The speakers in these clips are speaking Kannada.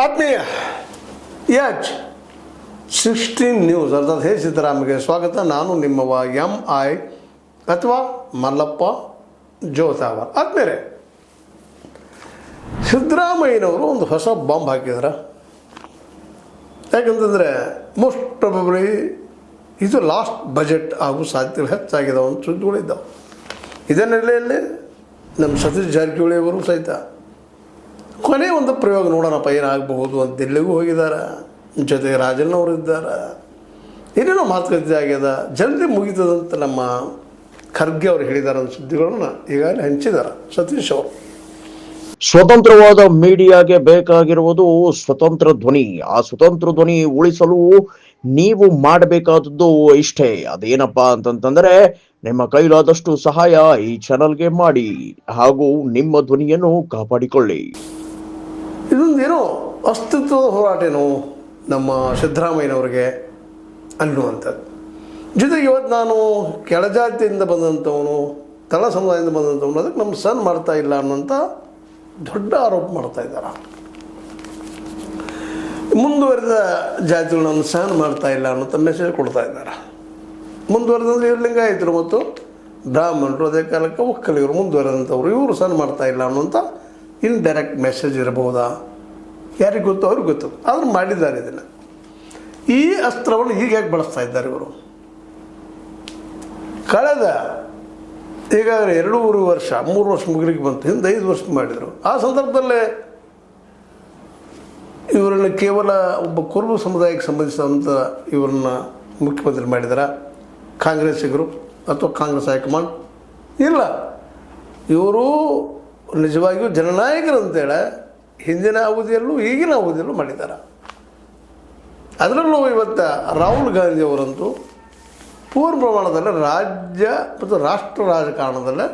ಆತ್ಮೀಯ ಎಚ್ 16 ನ್ಯೂಸ್ ಅರ್ಥಾತ್ ಹೇ ಸಿದ್ದರಾಮಯ್ಯಗೆ ಸ್ವಾಗತ. ನಾನು ನಿಮ್ಮವ MI ಅಥವಾ ಮಲ್ಲಪ್ಪ ಜೋತಾವರ್. ಆದ್ಮೇಲೆ ಸಿದ್ದರಾಮಯ್ಯನವರು ಒಂದು ಹೊಸ ಬಾಂಬ್ ಹಾಕಿದ್ರ. ಯಾಕಂತಂದರೆ ಮೋಸ್ಟ್ ಪ್ರಾಬಬ್ಲಿ ಇದು ಲಾಸ್ಟ್ ಬಜೆಟ್ ಆಗೋ ಸಾಧ್ಯತೆ ಹೆಚ್ಚಾಗಿದೆ ಒಂದು ಸುದ್ದಿಗಳಿದ್ದಾವೆ. ಇದೇ ನೆಲೆಯಲ್ಲಿ ನಮ್ಮ ಸತೀಶ್ ಜಾರಕಿಹೊಳಿ ಅವರು ಸಹಿತ ಕೊನೆ ಒಂದು ಪ್ರಯೋಗ ನೋಡೋಣಪ್ಪ ಏನಾಗಬಹುದು ಅಂತ ದಿಲ್ಲಿಗೂ ಹೋಗಿದ್ದಾರೆ. ಜೊತೆಗೆ ರಾಜಣ್ಣವರು ಇದ್ದಾರೆ. ಏನೇನೋ ಮಾತುಕತೆ ಆಗ್ಯದ, ಜಲ್ದಿ ಮುಗಿತದಂತ ನಮ್ಮ ಖರ್ಗೆ ಅವರು ಹೇಳಿದ್ದಾರೆ ಅನ್ನೋ ಸುದ್ದಿಗಳನ್ನು ಈಗಾಗಲೇ ಹಂಚಿದ್ದಾರೆ ಸತೀಶ್ ಅವರು. ಸ್ವತಂತ್ರವಾದ ಮೀಡಿಯಾಗೆ ಬೇಕಾಗಿರುವುದು ಸ್ವತಂತ್ರ ಧ್ವನಿ. ಆ ಸ್ವತಂತ್ರ ಧ್ವನಿ ಉಳಿಸಲು ನೀವು ಮಾಡಬೇಕಾದದ್ದು ಇಷ್ಟೇ. ಅದೇನಪ್ಪಾ ಅಂತಂತಂದ್ರೆ ನಿಮ್ಮ ಕೈಲಾದಷ್ಟು ಸಹಾಯ ಈ ಚಾನಲ್ಗೆ ಮಾಡಿ ಹಾಗೂ ನಿಮ್ಮ ಧ್ವನಿಯನ್ನು ಕಾಪಾಡಿಕೊಳ್ಳಿ. ಇದೊಂದೇನೋ ಅಸ್ತಿತ್ವದ ಹೋರಾಟೇನೋ ನಮ್ಮ ಸಿದ್ದರಾಮಯ್ಯನವ್ರಿಗೆ ಅನ್ನುವಂಥದ್ದು. ಜೊತೆಗೆ ಇವತ್ತು ನಾನು ಕೆಳಜಾತಿಯಿಂದ ಬಂದಂಥವನು, ತಳ ಸಮುದಾಯದಿಂದ ಬಂದಂಥವನು, ಅದಕ್ಕೆ ನಮ್ಮ ಸನ್ ಮಾಡ್ತಾ ಇಲ್ಲ ಅನ್ನೋಂಥ ದೊಡ್ಡ ಆರೋಪ ಮಾಡ್ತಾ ಇದ್ದಾರೆ. ಮುಂದುವರೆದ ಜಾತಿಗಳನ್ನ ಸಹನ ಮಾಡ್ತಾ ಇಲ್ಲ ಅನ್ನೋಂಥ ಮೆಸೇಜ್ ಕೊಡ್ತಾ ಇದ್ದಾರೆ. ಮುಂದುವರೆದಂದ್ರೆ ಇವ್ರು ಲಿಂಗಾಯತರು ಮತ್ತು ಬ್ರಾಹ್ಮಣರು, ಅದೇ ಕಾಲಕ್ಕೆ ಒಕ್ಕಲಿಗರು ಮುಂದುವರೆದಂಥವ್ರು, ಇವರು ಸಹನ ಮಾಡ್ತಾ ಇಲ್ಲ ಅನ್ನೋಂಥ ಇನ್ಡೈರೆಕ್ಟ್ ಮೆಸೇಜ್ ಇರಬಹುದಾ? ಯಾರಿಗೆ ಗೊತ್ತು, ಅವ್ರಿಗೆ ಗೊತ್ತು. ಆದರೂ ಮಾಡಿದ್ದಾರೆ ಇದನ್ನು. ಈ ಅಸ್ತ್ರವನ್ನು ಈಗ ಹೇಗೆ ಬಳಸ್ತಾ ಇದ್ದಾರೆ ಇವರು? ಕಳೆದ ಈಗಾಗಲೇ 2.5 ವರ್ಷ 3 ವರ್ಷ ಮುಗಿಲಿಕ್ಕೆ ಬಂತು, ಹಿಂದೆ 5 ವರ್ಷ ಮಾಡಿದರು. ಆ ಸಂದರ್ಭದಲ್ಲೇ ಇವರನ್ನು ಕೇವಲ ಒಬ್ಬ ಕುರುಬ ಸಮುದಾಯಕ್ಕೆ ಸಂಬಂಧಿಸಿದಂಥ ಇವರನ್ನ ಮುಖ್ಯಮಂತ್ರಿ ಮಾಡಿದಾರ ಕಾಂಗ್ರೆಸ್ಸಿಗರು ಅಥವಾ ಕಾಂಗ್ರೆಸ್ ಹೈಕಮಾಂಡ್? ಇಲ್ಲ, ಇವರು ನಿಜವಾಗಿಯೂ ಜನನಾಯಕರು ಅಂತೇಳಿ ಹಿಂದಿನ ಅವಧಿಯಲ್ಲೂ ಈಗಿನ ಅವಧಿಯಲ್ಲೂ ಮಾಡಿದ್ದಾರೆ. ಅದರಲ್ಲೂ ಇವತ್ತು ರಾಹುಲ್ ಗಾಂಧಿಯವರಂತೂ ಪೂರ್ಣ ಪ್ರಮಾಣದಲ್ಲಿ ರಾಜ್ಯ ಮತ್ತು ರಾಷ್ಟ್ರ ರಾಜಕಾರಣದಲ್ಲೇ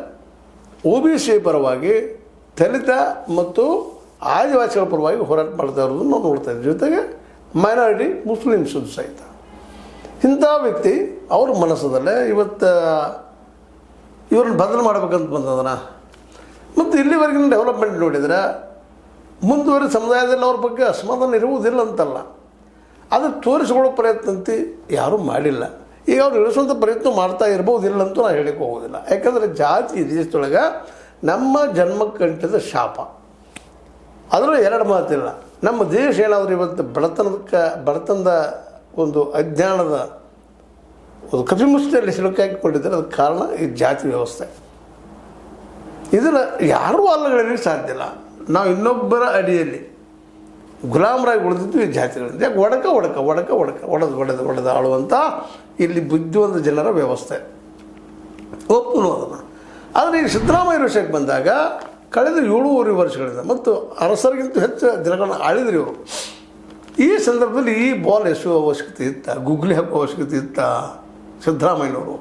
OBC ಪರವಾಗಿ, ದಲಿತ ಮತ್ತು ಆದಿವಾಸಿಗಳ ಪರವಾಗಿ ಹೋರಾಟ ಮಾಡ್ತಾ ಇರೋದನ್ನು ನಾವು ನೋಡ್ತಾ ಇದ್ದೀವಿ. ಜೊತೆಗೆ ಮೈನಾರಿಟಿ ಮುಸ್ಲಿಮ್ಸ್ ಸಹಿತ ಇಂಥ ವ್ಯಕ್ತಿ ಅವ್ರ ಮನಸ್ಸದಲ್ಲೇ ಇವತ್ತು ಇವ್ರನ್ನ ಬದಲು ಮಾಡ್ಬೇಕಂತ ಬಂದದನ. ಮತ್ತು ಇಲ್ಲಿವರೆಗಿನ ಡೆವಲಪ್ಮೆಂಟ್ ನೋಡಿದರೆ ಮುಂದುವರೆ ಸಮುದಾಯದಲ್ಲಿ ಅವ್ರ ಬಗ್ಗೆ ಅಸಮಾಧಾನ ಇರುವುದಿಲ್ಲ ಅಂತಲ್ಲ, ಅದು ತೋರಿಸ್ಕೊಳ್ಳೋ ಪ್ರಯತ್ನ ಅಂತ ಯಾರೂ ಮಾಡಿಲ್ಲ. ಈಗ ಅವ್ರು ಇಳಿಸುವಂಥ ಪ್ರಯತ್ನ ಮಾಡ್ತಾ ಇರ್ಬೋದಿಲ್ಲ ಅಂತೂ ನಾನು ಹೇಳಿಕ್ಕೆ ಹೋಗೋದಿಲ್ಲ. ಯಾಕಂದರೆ ಜಾತಿ ದೇಶದೊಳಗೆ ನಮ್ಮ ಜನ್ಮಕ್ಕಂಟಿದ ಶಾಪ, ಅದರಲ್ಲೂ 2 ಮಾತಿಲ್ಲ. ನಮ್ಮ ದೇಶ ಏನಾದರೂ ಇವತ್ತು ಬಡತನದ ಒಂದು ಅಜ್ಞಾನದ ಒಂದು ಕಪಿಮುಷ್ಟಿಯಲ್ಲಿ ಸಿಲುಕಾಕಿಕೊಂಡಿದ್ದರೆ ಅದಕ್ಕೆ ಕಾರಣ ಈ ಜಾತಿ ವ್ಯವಸ್ಥೆ. ಇದನ್ನು ಯಾರೂ ಅಲ್ಲಗಳಿಗೆ ಸಾಧ್ಯ ಇಲ್ಲ. ನಾವು ಇನ್ನೊಬ್ಬರ ಅಡಿಯಲ್ಲಿ ಗುಲಾಮರಾಗಿ ಉಳಿದಿದ್ದು ಈ ಜಾತಿಗಳಿಂದ. ಯಾಕೆ ಒಡೆದು ಆಳುವಂಥ ಇಲ್ಲಿ ಬುದ್ಧಿವಂತ ಜನರ ವ್ಯವಸ್ಥೆ ಒಪ್ಪುನು ಅದನ್ನು. ಆದರೆ ಈ ಸಿದ್ದರಾಮಯ್ಯ ವಿಷಯಕ್ಕೆ ಬಂದಾಗ ಕಳೆದ 7.5 ವರ್ಷಗಳಿಂದ ಮತ್ತು ಅರಸರಿಗಿಂತ ಹೆಚ್ಚು ದಿನಗಳನ್ನು ಆಳಿದ್ರು ಇವರು. ಈ ಸಂದರ್ಭದಲ್ಲಿ ಈ ಬಾಲ್ ಎಸೆಯುವ ಅವಶ್ಯಕತೆ ಇತ್ತ, ಗುಗ್ಲಿ ಹಾಕುವ ಅವಶ್ಯಕತೆ ಇತ್ತ, ಸಿದ್ದರಾಮಯ್ಯನವರು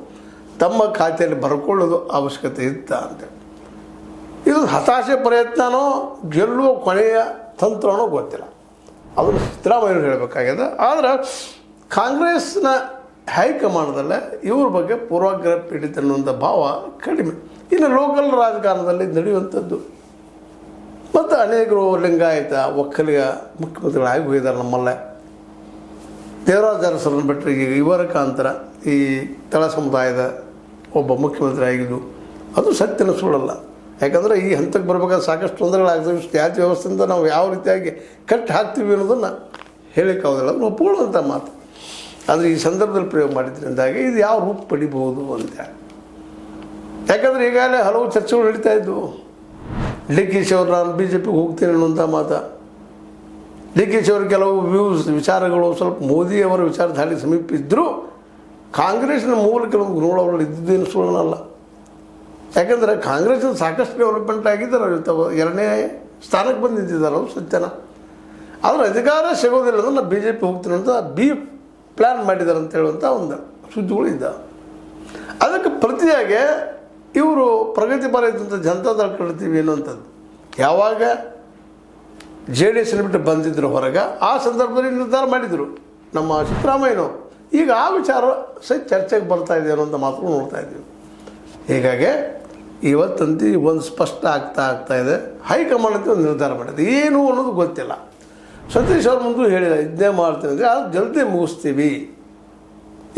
ತಮ್ಮ ಖಾತೆಯಲ್ಲಿ ಬರ್ಕೊಳ್ಳೋದು ಅವಶ್ಯಕತೆ ಇತ್ತ ಅಂತೇಳಿ. ಇದು ಹತಾಶೆ ಪ್ರಯತ್ನನೋ ಗೆಲ್ಲುವ ಕೊನೆಯ ತಂತ್ರನೋ ಗೊತ್ತಿಲ್ಲ, ಅದನ್ನು ಸಿದ್ದರಾಮಯ್ಯರು ಹೇಳಬೇಕಾಗಿದೆ. ಆದರೆ ಕಾಂಗ್ರೆಸ್ನ ಹೈಕಮಾಂಡದಲ್ಲೇ ಇವ್ರ ಬಗ್ಗೆ ಪೂರ್ವಾಗ್ರಹ ಪೀಡಿತ ಅನ್ನುವಂಥ ಭಾವ ಕಡಿಮೆ. ಇನ್ನು ಲೋಕಲ್ ರಾಜಕಾರಣದಲ್ಲಿ ನಡೆಯುವಂಥದ್ದು ಮತ್ತು ಅನೇಕರು ಲಿಂಗಾಯತ ಒಕ್ಕಲಿಗ ಮುಖ್ಯಮಂತ್ರಿಗಳಾಗಿ ಹೋಗಿದ್ದಾರೆ. ನಮ್ಮಲ್ಲೇ ದೇವರಾಜ ಅರಸರನ್ನು ಬಿಟ್ಟರೆ ಈಗ ಇವರ ಕಾಂತರ ಈ ತಳ ಸಮುದಾಯದ ಒಬ್ಬ ಮುಖ್ಯಮಂತ್ರಿ ಆಗಿದ್ದು ಅದು ಸತ್ಯನ ಸುಳ್ಳಲ್ಲ. ಯಾಕಂದರೆ ಈ ಹಂತಕ್ಕೆ ಬರಬೇಕಾದ್ರೆ ಸಾಕಷ್ಟು ತೊಂದರೆಗಳಾಗ್ತವೆ. ಜಾತಿ ವ್ಯವಸ್ಥೆಯಿಂದ ನಾವು ಯಾವ ರೀತಿಯಾಗಿ ಕಟ್ಟಿ ಹಾಕ್ತೀವಿ ಅನ್ನೋದನ್ನು ಹೇಳಿಕ್ಕಾಗೋದಿಲ್ಲ, ಅದನ್ನು ಒಪ್ಕೊಳ್ಳುವಂಥ ಮಾತು. ಆದರೆ ಈ ಸಂದರ್ಭದಲ್ಲಿ ಪ್ರಯೋಗ ಮಾಡಿದ್ರಿಂದಾಗಿ ಇದು ಯಾವ ರೂಪ ಪಡಿಬಹುದು ಅಂತ. ಯಾಕಂದರೆ ಈಗಾಗಲೇ ಹಲವು ಚರ್ಚೆಗಳು ನಡೀತಾ ಇದ್ದವು. DK ಅವರು ನಾನು BJPಗೆ ಹೋಗ್ತೀನಿ ಅನ್ನುವಂಥ ಮಾತು. DK ಅವರು ಕೆಲವು ವಿಚಾರಗಳು ಸ್ವಲ್ಪ ಮೋದಿಯವರ ವಿಚಾರಧಾರೆ ಸಮೀಪ ಇದ್ದರೂ ಕಾಂಗ್ರೆಸ್ನ ಮೂಲ ಕೆಲವು ಗುಣಗಳು ಇದ್ದಿದ್ದೇನು ಸುಳ್ಳಲ್ಲ. ಯಾಕಂದರೆ ಕಾಂಗ್ರೆಸ್ನ ಸಾಕಷ್ಟು ಡೆವಲಪ್ಮೆಂಟ್ ಆಗಿದ್ದಾರೆ. 2ನೇ ಸ್ಥಾನಕ್ಕೆ ಬಂದಿದ್ದಾರೆ, ಅದು ಸತ್ಯನ. ಆದರೆ ಅಧಿಕಾರ ಸಿಗೋದಿಲ್ಲ ಅಂದ್ರೆ ನಾನು BJP ಹೋಗ್ತೀನಿ ಅಂತ ಪ್ಲ್ಯಾನ್ ಮಾಡಿದ್ದಾರೆ ಅಂತ ಹೇಳುವಂಥ ಒಂದು ಸುದ್ದಿಗಳು ಇದ್ದಾವೆ. ಅದಕ್ಕೆ ಪ್ರತಿಯಾಗಿ ಇವರು ಪ್ರಗತಿಪರ ಇದ್ದಂಥ ಜನತಾದಳ ಕಳಿತೀವಿ ಅನ್ನುವಂಥದ್ದು ಯಾವಾಗ JDS ಬಿಟ್ಟು ಬಂದಿದ್ದರು ಹೊರಗೆ, ಆ ಸಂದರ್ಭದಲ್ಲಿ ನಿರ್ಧಾರ ಮಾಡಿದರು ನಮ್ಮ ಸಿದ್ದರಾಮಯ್ಯನವರು. ಈಗ ಆ ವಿಚಾರ ಸಹಿತ ಚರ್ಚೆಗೆ ಬರ್ತಾ ಇದೆ ಅನ್ನೋಂಥ ಮಾತುಗಳು ನೋಡ್ತಾ ಇದ್ದೀವಿ. ಹೀಗಾಗಿ ಇವತ್ತಂತೂ ಒಂದು ಸ್ಪಷ್ಟ ಆಗ್ತಾ ಇದೆ. ಹೈಕಮಾಂಡ್ ಅಂತ ಒಂದು ನಿರ್ಧಾರ ಮಾಡಿದೆ, ಏನು ಅನ್ನೋದು ಗೊತ್ತಿಲ್ಲ. ಸತೀಶ್ ಅವ್ರ ಮುಂದೆ ಹೇಳಿದ ಇದನ್ನೇ ಮಾಡ್ತೀವಿ ಅಂದರೆ ಅದು ಜಲ್ದಿ ಮುಗಿಸ್ತೀವಿ.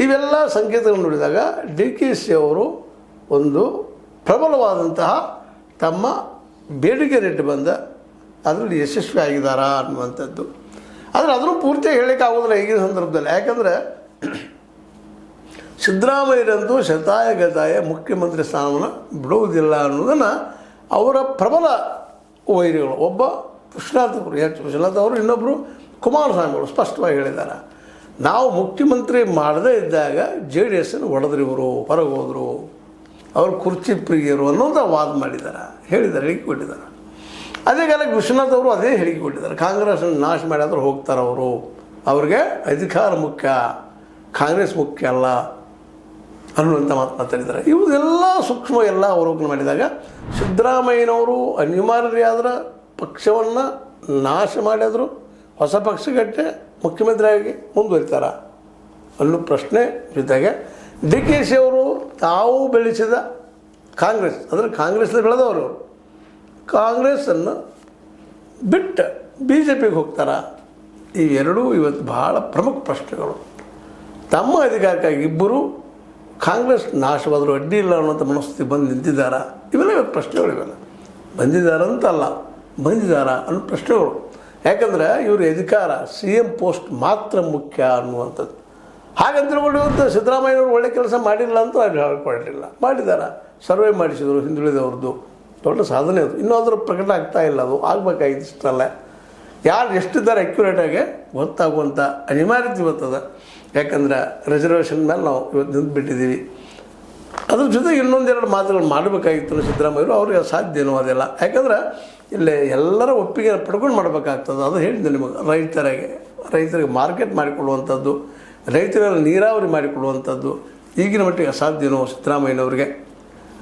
ಇವೆಲ್ಲ ಸಂಕೇತಗಳನ್ನು ನೋಡಿದಾಗ ಡಿ ಕೆ ಶಿ ಅವರು ಒಂದು ಪ್ರಬಲವಾದಂತಹ ತಮ್ಮ ಬೇಡಿಕೆ ರೇಟ್ ಬಂದ ಅದರಲ್ಲಿ ಯಶಸ್ವಿ ಆಗಿದ್ದಾರಾ ಅನ್ನುವಂಥದ್ದು. ಆದರೆ ಅದನ್ನು ಪೂರ್ತಿಯಾಗಿ ಹೇಳಲಿಕ್ಕೆ ಆಗೋದಿಲ್ಲ ಈಗಿನ ಸಂದರ್ಭದಲ್ಲಿ. ಯಾಕಂದರೆ ಸಿದ್ದರಾಮಯ್ಯರಂತೂ ಶತಾಯಗತಾಯ ಮುಖ್ಯಮಂತ್ರಿ ಸ್ಥಾನವನ್ನು ಬಿಡುವುದಿಲ್ಲ ಅನ್ನೋದನ್ನು ಅವರ ಪ್ರಬಲ ವೈರಿಗಳು, ಒಬ್ಬ ವಿಶ್ವನಾಥ್ ಅವರು, ವಿಶ್ವನಾಥ್ ಅವರು, ಇನ್ನೊಬ್ಬರು ಕುಮಾರಸ್ವಾಮಿಗಳು ಸ್ಪಷ್ಟವಾಗಿ ಹೇಳಿದ್ದಾರೆ. ನಾವು ಮುಖ್ಯಮಂತ್ರಿ ಮಾಡದೇ ಇದ್ದಾಗ ಜೆ ಡಿ ಎಸ್ಸನ್ನು ಹೊಡೆದ್ರು, ಇವರು ಹೊರಗೆ ಹೋದರು, ಅವರು ಕುರ್ಚಿ ಪ್ರಿಯರು ಅನ್ನೋದು ವಾದ ಮಾಡಿದ್ದಾರೆ, ಹೇಳಿದ್ದಾರೆ, ಹೇಳಿಕೆ ಕೊಟ್ಟಿದ್ದಾರೆ. ಅದೇ ಕಾಲಕ್ಕೆ ವಿಶ್ವನಾಥ್ ಅವರು ಅದೇ ಹೇಳಿಕೆ ಕೊಟ್ಟಿದ್ದಾರೆ, ಕಾಂಗ್ರೆಸ್ಸನ್ನು ನಾಶ ಮಾಡಿದ್ರು ಹೋಗ್ತಾರೆ ಅವರು, ಅವ್ರಿಗೆ ಅಧಿಕಾರ ಮುಖ್ಯ, ಕಾಂಗ್ರೆಸ್ ಮುಖ್ಯ ಅಲ್ಲ ಅನ್ನುವಂಥ ಮಾತು ಮಾತಾಡಿದ್ದಾರೆ. ಇವುದೆಲ್ಲ ಸೂಕ್ಷ್ಮ ಎಲ್ಲ ಅವಲೋಕನ ಮಾಡಿದಾಗ ಸಿದ್ದರಾಮಯ್ಯನವರು ಅನಿವಾರ್ಯರಾದ್ರೆ ಪಕ್ಷವನ್ನು ನಾಶ ಮಾಡಿದ್ರು, ಹೊಸ ಪಕ್ಷ ಕಟ್ಟೆ ಮುಖ್ಯಮಂತ್ರಿಯಾಗಿ ಮುಂದುವರಿತಾರ ಅನ್ನೋ ಪ್ರಶ್ನೆ ಜೊತೆಗೆ ಡಿ ಕೆ ಶಿ ಅವರು ತಾವು ಬೆಳೆಸಿದ ಕಾಂಗ್ರೆಸ್, ಅಂದರೆ ಕಾಂಗ್ರೆಸ್ನಲ್ಲಿ ಬೆಳೆದವರು, ಕಾಂಗ್ರೆಸ್ಸನ್ನು ಬಿಟ್ಟು ಬಿ ಜೆ ಪಿಗೆ ಹೋಗ್ತಾರಾ? ಇವೆರಡೂ ಇವತ್ತು ಭಾಳ ಪ್ರಮುಖ ಪ್ರಶ್ನೆಗಳು. ತಮ್ಮ ಅಧಿಕಾರಕ್ಕಾಗಿ ಇಬ್ಬರು ಕಾಂಗ್ರೆಸ್ ನಾಶವಾದರೂ ಅಡ್ಡಿ ಇಲ್ಲ ಅನ್ನೋಂಥ ಮನಸ್ಥಿತಿ ಬಂದು ನಿಂತಿದ್ದಾರಾ? ಇವೆಲ್ಲ ಇವತ್ತು ಪ್ರಶ್ನೆಗಳು. ಇವೆಲ್ಲ ಬಂದಿದ್ದಾರಂತಲ್ಲ, ಬಂದಿದ್ದಾರಾ ಅನ್ನೋ ಪ್ರಶ್ನೆಗಳು. ಯಾಕಂದರೆ ಇವ್ರ ಅಧಿಕಾರ ಸಿ ಎಂ ಪೋಸ್ಟ್ ಮಾತ್ರ ಮುಖ್ಯ ಅನ್ನುವಂಥದ್ದು. ಹಾಗಂತ ತಿಳ್ಕೊಂಡು ಇವತ್ತು ಸಿದ್ದರಾಮಯ್ಯನವರು ಒಳ್ಳೆ ಕೆಲಸ ಮಾಡಿಲ್ಲ ಅಂತ ಹೇಳ್ಕೊಳ್ಳಿಲ್ಲ, ಮಾಡಿದ್ದಾರೆ. ಸರ್ವೆ ಮಾಡಿಸಿದರು ಹಿಂದುಳಿದವ್ರದ್ದು, ದೊಡ್ಡ ಸಾಧನೆ ಅದು. ಇನ್ನೂ ಅದರ ಪ್ರಕಟ ಆಗ್ತಾ ಇಲ್ಲ, ಅದು ಆಗಬೇಕಾಗಿತ್ತು ಇಷ್ಟಲ್ಲ. ಯಾರು ಎಷ್ಟಿದ್ದಾರೆ ಅಕ್ಯುರೇಟಾಗಿ ಗೊತ್ತಾಗುವಂಥ ಅನಿವಾರ್ಯತೆ ಇವತ್ತದ. ಯಾಕಂದ್ರೆ ರಿಸರ್ವೇಷನ್ ಮೇಲೆ ನಾವು ಇವತ್ತು ನಿಂತುಬಿಟ್ಟಿದ್ದೀವಿ. ಅದ್ರ ಜೊತೆಗೆ ಇನ್ನೊಂದೆರಡು ಮಾತುಗಳು ಮಾಡಬೇಕಾಗಿತ್ತು ಸಿದ್ದರಾಮಯ್ಯರು, ಅವ್ರಿಗೆ ಸಾಧ್ಯನೋ ಅದೆಲ್ಲ. ಯಾಕಂದ್ರೆ ಇಲ್ಲಿ ಎಲ್ಲರ ಒಪ್ಪಿಗೆ ಪಡ್ಕೊಂಡು ಮಾಡಬೇಕಾಗ್ತದೆ. ಅದು ಹೇಳಿದ್ದೆ ನಿಮಗೆ, ರೈತರಿಗೆ ಮಾರ್ಕೆಟ್ ಮಾಡಿಕೊಡುವಂಥದ್ದು, ರೈತರಲ್ಲಿ ನೀರಾವರಿ ಮಾಡಿಕೊಡುವಂಥದ್ದು ಈಗಿನ ಮಟ್ಟಿಗೆ ಅಸಾಧ್ಯನೋ ಸಿದ್ದರಾಮಯ್ಯನವ್ರಿಗೆ.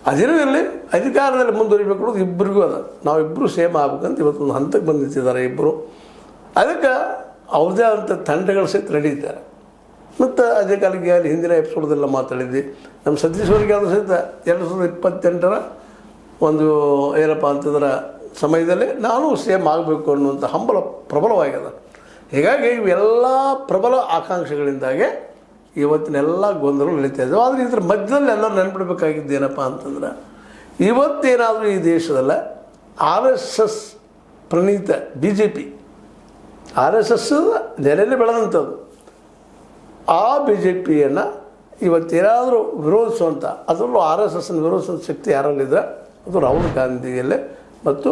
ಅದೇನೂ ಇರಲಿ, ಅಧಿಕಾರದಲ್ಲಿ ಮುಂದುವರಿಬೇಕು ಅನ್ನೋದು ಇಬ್ಬರಿಗೂ ಅದ. ನಾವಿಬ್ಬರು ಸೇಮ್ ಆಗ್ಬೇಕಂತ ಇವತ್ತೊಂದು ಹಂತಕ್ಕೆ ಬಂದು ನಿಂತಿದ್ದಾರೆ ಇಬ್ಬರು. ಅದಕ್ಕೆ ಅವ್ರದ್ದೇ ಆದಂಥ ತಂಡಗಳು ಸಹಿತ ನಡೀತಾರೆ. ಮತ್ತು ಅದೇ ಕಾಲಕ್ಕೆ ಅಲ್ಲಿ ಹಿಂದಿನ ಎಪಿಸೋಡ್ದೆಲ್ಲ ಮಾತಾಡಿದ್ವಿ. ನಮ್ಮ ಸತೀಶ್ ಅವರಿಗೆ ಆದರೂ ಸಹಿತ 2028 ಒಂದು ಏನಪ್ಪ ಅಂತಂದ್ರೆ ಸಮಯದಲ್ಲಿ ನಾನು ಸೇಮ್ ಆಗಬೇಕು ಅನ್ನುವಂಥ ಹಂಬಲ ಪ್ರಬಲವಾಗ್ಯದ. ಹೀಗಾಗಿ ಇವೆಲ್ಲ ಪ್ರಬಲ ಆಕಾಂಕ್ಷೆಗಳಿಂದಾಗೆ ಇವತ್ತಿನೆಲ್ಲ ಗೊಂದಲಗಳು ನಡೀತಾ ಇದ್ದಾವೆ. ಆದರೆ ಇದ್ರ ಮಧ್ಯದಲ್ಲಿ ಎಲ್ಲರೂ ನೆನ್ಪಿಡ್ಬೇಕಾಗಿದ್ದೇನಪ್ಪ ಅಂತಂದ್ರೆ, ಇವತ್ತೇನಾದರೂ ಈ ದೇಶದಲ್ಲ RSS ಪ್ರಣೀತ BJP, RSS ನೆಲೆಯಲ್ಲಿ ಬೆಳೆದಂಥದ್ದು, ಆ BJPಯನ್ನು ಇವತ್ತೇನಾದರೂ ವಿರೋಧಿಸುವಂಥ, ಅದರಲ್ಲೂ RSSನ ವಿರೋಧಿಸುವ ಶಕ್ತಿ ಯಾರಲ್ಲಿದ್ದರೆ ಅದು ರಾಹುಲ್ ಗಾಂಧಿಯಲ್ಲೇ ಮತ್ತು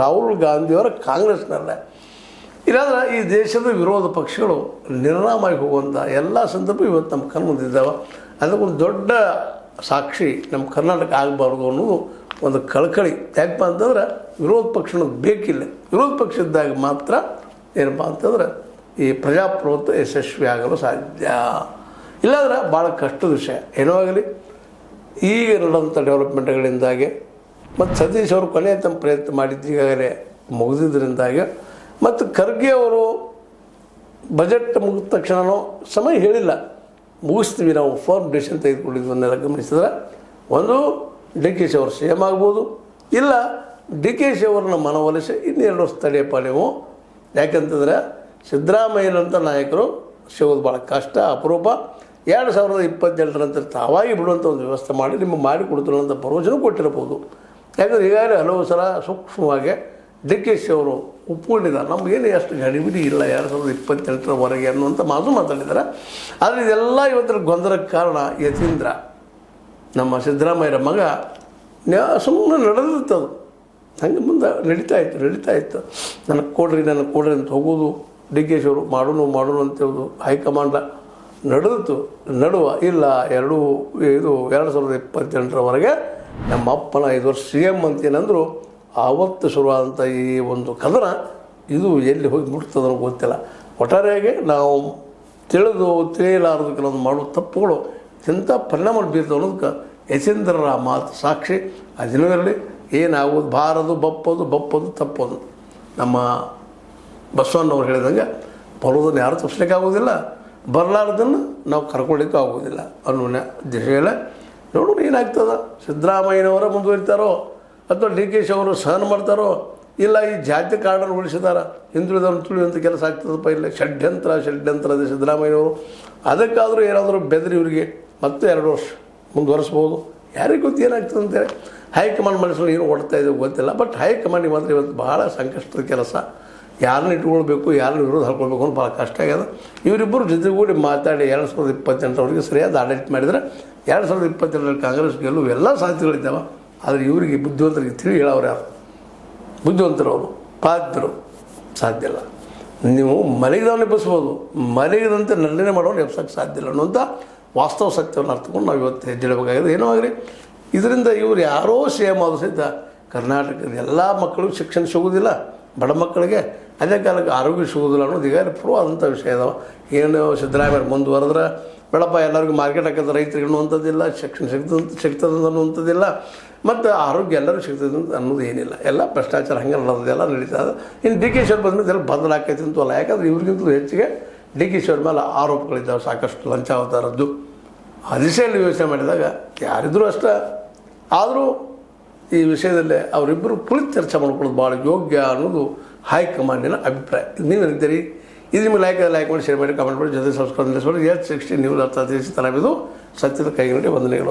ರಾಹುಲ್ ಗಾಂಧಿಯವರ ಕಾಂಗ್ರೆಸ್ನಲ್ಲೇ. ಇಲ್ಲಾಂದ್ರೆ ಈ ದೇಶದ ವಿರೋಧ ಪಕ್ಷಗಳು ನಿರ್ನಾಮವಾಗಿ ಹೋಗುವಂಥ ಎಲ್ಲ ಸಂದರ್ಭ ಇವತ್ತು ನಮ್ಮ ಕಣ್ಣು ಮುಂದಿದ್ದಾವೆ. ಅದಕ್ಕೊಂದು ದೊಡ್ಡ ಸಾಕ್ಷಿ ನಮ್ಮ ಕರ್ನಾಟಕ ಆಗಬಾರ್ದು ಅನ್ನೋದು ಒಂದು ಕಳಕಳಿ. ಯಾಕಪ್ಪ ಅಂತಂದ್ರೆ ವಿರೋಧ ಪಕ್ಷ ಅನ್ನೋದು ಬೇಕಿಲ್ಲ. ವಿರೋಧ ಪಕ್ಷ ಇದ್ದಾಗ ಮಾತ್ರ ಏನಪ್ಪ ಅಂತಂದ್ರೆ ಈ ಪ್ರಜಾಪ್ರಭುತ್ವ ಯಶಸ್ವಿ ಆಗಲು ಸಾಧ್ಯ. ಇಲ್ಲಾಂದ್ರೆ ಭಾಳ ಕಷ್ಟದ ವಿಷಯ. ಏನೋ ಆಗಲಿ, ಈಗ ನಡೆದಂಥ ಡೆವಲಪ್ಮೆಂಟ್ಗಳಿಂದಾಗೆ ಮತ್ತು ಸತೀಶ್ ಅವರು ಕೊನೆಯ ತಮ್ಮ ಪ್ರಯತ್ನ ಮಾಡಿದ್ದು ಈಗಾಗಲೇ ಮುಗಿದಿದ್ದರಿಂದಾಗೆ, ಮತ್ತು ಖರ್ಗೆ ಅವರು ಬಜೆಟ್ ಮುಗಿದ ತಕ್ಷಣವೂ ಸಮಯ ಹೇಳಿಲ್ಲ, ಮುಗಿಸ್ತೀವಿ ನಾವು, ಫಾರ್ಮ್ ಡಿಸಿಷನ್ ತೆಗೆದುಕೊಂಡಿದ್ವನ್ನೆಲ್ಲ ಗಮನಿಸಿದ್ರೆ ಒಂದು ಡಿ ಕೆ ಶಿ ಅವರು CM ಆಗ್ಬೋದು, ಇಲ್ಲ ಡಿ ಕೆ ಶಿ ಅವ್ರನ್ನ ಮನವೊಲಿಸಿ 2 ವರ್ಷ ತಡೆಯಪ್ಪ ನೀವು. ಯಾಕಂತಂದರೆ ಸಿದ್ದರಾಮಯ್ಯನಂಥ ನಾಯಕರು ಸಿಗೋದು ಭಾಳ ಕಷ್ಟ, ಅಪರೂಪ. 2028 ನಂತರ ತಾವಾಗಿ ಬಿಡುವಂಥ ಒಂದು ವ್ಯವಸ್ಥೆ ಮಾಡಿ ನಿಮಗೆ ಮಾಡಿಕೊಡ್ತಾರೆ ಅಂತ ಭರವಸೆನೂ ಕೊಟ್ಟಿರ್ಬೋದು. ಯಾಕಂದರೆ ಈಗಾಗಲೇ ಹಲವು ಸಲ ಸೂಕ್ಷ್ಮವಾಗಿ ಡಿ ಕೆ ಶಿ ಅವರು ಒಪ್ಕೊಂಡಿದ್ದಾರೆ, ನಮಗೇನು ಅಷ್ಟು ಗಡಿಬಿಡಿ ಇಲ್ಲ 2028 ಅನ್ನುವಂಥ ಮಾತು ಮಾತಾಡಿದ್ದಾರೆ. ಆದರೆ ಇದೆಲ್ಲ ಇವತ್ತರ ಗೊಂದಲಕ್ಕೆ ಕಾರಣ ಯತೀಂದ್ರ, ನಮ್ಮ ಸಿದ್ದರಾಮಯ್ಯರ ಮಗ. ಸುಮ್ಮನೆ ನಡೆದಿರ್ತದು, ಹಂಗೆ ಮುಂದೆ ನಡೀತಾ ಇತ್ತು. ನನಗೆ ಕೊಡ್ರಿ ಅಂತ ಹೋಗೋದು, ಡಿ ಕೆ ಶಿ ಅವರು ಮಾಡೋಣ ಅಂತ ಹೇಳೋದು, ಹೈಕಮಾಂಡ ನಡೆದಿತ್ತು. ಇಲ್ಲ 2028 ನಮ್ಮ ಅಪ್ಪನ 5 ವರ್ಷ CM ಅಂತೇನಂದ್ರು, ಆವತ್ತು ಶುರುವಾದಂಥ ಈ ಒಂದು ಕದನ ಇದು ಎಲ್ಲಿ ಹೋಗಿ ಮುಟ್ತದೋ ಗೊತ್ತಿಲ್ಲ. ಒಟ್ಟಾರೆಯಾಗಿ ನಾವು ತಿಳಿಯಲಾರದು ಕೆಲವೊಂದು ಮಾಡುವ ತಪ್ಪುಗಳು ಎಂಥ ಪರಿಣಾಮ ಬೀರ್ತವೆ ಅನ್ನೋದಕ್ಕೆ ಯತೀಂದ್ರರ ಮಾತು ಸಾಕ್ಷಿ. ಅದರಲ್ಲಿ ಏನಾಗೋದು ಬಾರದು, ಬಪ್ಪೋದು ತಪ್ಪೋದು. ನಮ್ಮ ಬಸವಣ್ಣವ್ರು ಹೇಳಿದಂಗೆ ಬರೋದನ್ನು ಯಾರು ತಪ್ಪಿಸ್ಲಿಕ್ಕೆ ಆಗೋದಿಲ್ಲ, ಬರಲಾರ್ದನ್ನು ನಾವು ಕರ್ಕೊಳ್ಳಿಕ್ಕೂ ಆಗೋದಿಲ್ಲ ಅನ್ನೋ ದಿಶೆಯಲ್ಲೇ ನೋಡೋಣ ಏನಾಗ್ತದೆ. ಸಿದ್ದರಾಮಯ್ಯನವರ ಮುಂದುವರಿತಾರೋ ಅಥವಾ ಡಿ ಕೆ ಶಿ ಅವರು ಸಹನ ಮಾಡ್ತಾರೋ ಇಲ್ಲ ಈ ಜಾತಿ ಕಾರಣ ಉಳಿಸಿದಾರ, ಹಿಂದುಳಿದವ್ರನ್ನ ತುಳಿಯುವಂಥ ಕೆಲಸ ಆಗ್ತದಪ್ಪ, ಇಲ್ಲ ಷಡ್ಯಂತ್ರ ಅದೇ ಸಿದ್ದರಾಮಯ್ಯವರು. ಅದಕ್ಕಾದರೂ ಏನಾದರೂ ಬೆದರಿ ಇವರಿಗೆ ಮತ್ತೆ 2 ವರ್ಷ ಮುಂದುವರಿಸ್ಬೋದು. ಯಾರಿಗೆ ಗೊತ್ತು ಏನಾಗ್ತದೆ ಅಂತೇಳಿ. ಹೈಕಮಾಂಡ್ ಮನಸ್ಸಲ್ಲಿ ಏನು ಓಡ್ತಾ ಇದೆ ಗೊತ್ತಿಲ್ಲ. ಬಟ್ ಹೈಕಮಾಂಡಿಗೆ ಮಾತ್ರ ಇವತ್ತು ಭಾಳ ಸಂಕಷ್ಟದ ಕೆಲಸ. ಯಾರನ್ನ ಇಟ್ಕೊಳ್ಬೇಕು, ಯಾರನ್ನ ವಿರೋಧ ಹಾಕ್ಕೊಳ್ಬೇಕು ಅಂತ ಭಾಳ ಕಷ್ಟ ಆಗ್ಯದ. ಇವರಿಬ್ಬರು ಜೊತೆಗೂಡಿ ಮಾತಾಡಿ 2028 ಸರಿಯಾದ ಆಡಳಿತ ಮಾಡಿದರೆ 2022 ಕಾಂಗ್ರೆಸ್ ಗೆಲ್ಲುವ ಎಲ್ಲ ಸಾಧ್ಯತೆಗಳಿದ್ದಾವೆ. ಆದರೆ ಇವರಿಗೆ ಬುದ್ಧಿವಂತರಿಗೆ ತಿಳಿ ಹೇಳೋರು ಯಾರು? ಬುದ್ಧಿವಂತರು ಅವರು, ಬಾಧ್ಯರು ಸಾಧ್ಯ ಇಲ್ಲ. ನೀವು ಮಲಗಿದವನ್ನ ಎಬ್ಬಿಸ್ಬೋದು, ಮಲಗಿದಂತೆ ನಡನೆ ಮಾಡೋನು ಎಬ್ಸೋಕ್ಕೆ ಸಾಧ್ಯ ಇಲ್ಲ ಅನ್ನುವಂಥ ವಾಸ್ತವ ಸತ್ಯವನ್ನು ಅರ್ಥಕೊಂಡು ನಾವು ಇವತ್ತು ಹೆಜ್ಜೆಡಬೇಕಾಗಿದೆ. ಏನೋ ಆಗಲಿ, ಇದರಿಂದ ಇವರು ಯಾರೋ ಸೇಮ್ ಆದರೂ ಸಹಿತ ಕರ್ನಾಟಕದ ಎಲ್ಲ ಮಕ್ಕಳಿಗೂ ಶಿಕ್ಷಣ ಸಿಗೋದಿಲ್ಲ, ಬಡ ಮಕ್ಕಳಿಗೆ ಅದೇ ಕಾಲಕ್ಕೆ ಆರೋಗ್ಯ ಸಿಗೋದಿಲ್ಲ ಅನ್ನೋದು ಈಗ ಪ್ರೂವ್ ಆದಂಥ ವಿಷಯ ಇದಾವೆ. ಏನು ಸಿದ್ದರಾಮಯ್ಯ ಮುಂದುವರೆದ್ರೆ ಬೇಡಪ್ಪ ಎಲ್ಲರಿಗೂ ಮಾರ್ಕೆಟ್ ಹಾಕಿದ್ರೆ ರೈತರಿಗೆ ಅನ್ನುವಂಥದ್ದಿಲ್ಲ, ಶಿಕ್ಷಣ ಸಿಗ್ತದೆ ಅನ್ನುವಂಥದ್ದಿಲ್ಲ, ಮತ್ತು ಆರೋಗ್ಯ ಎಲ್ಲರೂ ಸಿಗ್ತದೆ ಅನ್ನೋದು ಏನಿಲ್ಲ. ಎಲ್ಲ ಭ್ರಷ್ಟಾಚಾರ ಹಂಗೆ ನಡೆದೆಲ್ಲ ನಡೀತಾ ಇದೆ. ಇನ್ನು ಡಿ ಕೆ ಶಿವರ್ ಬಂದ್ಮೇಲೆ ಎಲ್ಲ ಬದಲಾಕೈತಿ ಅಂತಲ್ಲ. ಯಾಕಂದ್ರೆ ಇವ್ರಿಗಿಂತಲೂ ಹೆಚ್ಚಿಗೆ ಡಿ ಕೆ ಶಿವರ್ ಮೇಲೆ ಆರೋಪಗಳಿದ್ದಾವೆ, ಸಾಕಷ್ಟು ಲಂಚಾವತಾರದ್ದು. ಆ ದಿಶೆಯಲ್ಲಿ ಯೋಚನೆ ಮಾಡಿದಾಗ ಯಾರಿದ್ರೂ ಅಷ್ಟೇ. ಆದರೂ ಈ ವಿಷಯದಲ್ಲಿ ಅವರಿಬ್ಬರು ಕುಳಿತು ಚರ್ಚೆ ಮಾಡ್ಕೊಳ್ಳೋದು ಭಾಳ ಯೋಗ್ಯ ಅನ್ನೋದು ಹೈಕಮಾಂಡಿನ ಅಭಿಪ್ರಾಯ. ನೀವೇನಿದ್ದೀರಿ? ಇದು ನಿಮಗೆ ಲೈಕ್ ಮಾಡಿ, ಶೇರ್ ಮಾಡಿ, ಕಮೆಂಟ್ ಮಾಡಿ, ಜೊತೆ ಸಬ್ಸ್ಕ್ರೈಬ್ ಮಾಡಿ. H16 ನ್ಯೂಸ್ ಅರ್ಥ ತಿಳಿಸಿ ತರಬಿದು ಸತ್ಯದ ಕೈಗಂಡಿ ವಂದನೆಗಳು.